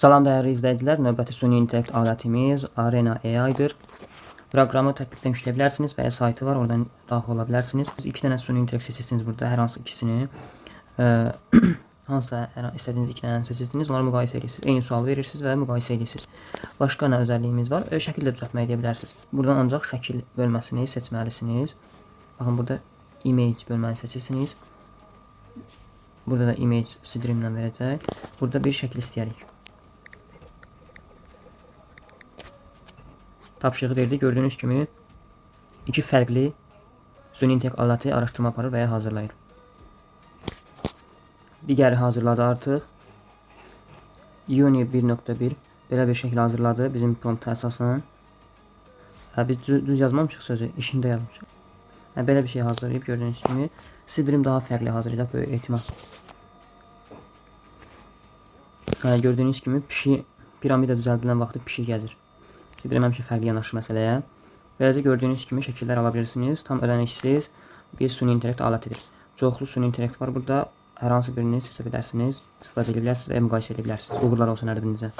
Salam dəyərli izləyicilər, növbəti süni intellekt alətimiz Arena AI-dır. Proqramı tətbiqdən yükləyə bilərsiniz və ya saytı var, oradan daxil ola bilərsiniz. Biz 2 dənə süni intellekt seçirsiniz burada, hər hansı ikisini. Hansısa istədiyiniz 2 dənə seçirsiniz, onları müqayisə edirsiniz. Eyni sual verirsiniz və müqayisə edirsiniz. Başqa nə özəlliyimiz var? Şəkil də düzəltmək edə bilərsiniz. Buradan ancaq şəkil bölməsini seçməlisiniz. Baxın, burada image bölməni seçirsiniz. Burada da image streamlə verəcək. Burada bir şəkil istəyərik. Tapşırığı verdi. Gördüyünüz kimi 2 fərqli süni intellekt aləti araşdırma aparır və ya hazırlayır. Digəri hazırladı artıq. Uni 1.1 belə bir şəkil hazırladı bizim prompta əsasən. Biz düz yazmamışıq sözü, işində yazmışıq. Belə bir şey hazırlayıb gördüyünüz kimi. Sidrim daha fərqli hazırlayacaq böyük ehtimal. Gördüyünüz kimi pişik piramida düzəldilən vaxtı pişik gəzir. Sidrim həmişə fərqli yanaşır məsələyə. Beləcə gördüyünüz kimi şəkillər ala bilirsiniz. Tam ödənişsiz bir süni intellekt alətidir. Çoxlu süni intellekt var burada. Hər hansı birini seçə bilərsiniz, istifadə edə bilərsiniz və müqayisə edə bilərsiniz. Uğurlar olsun hər birinizə.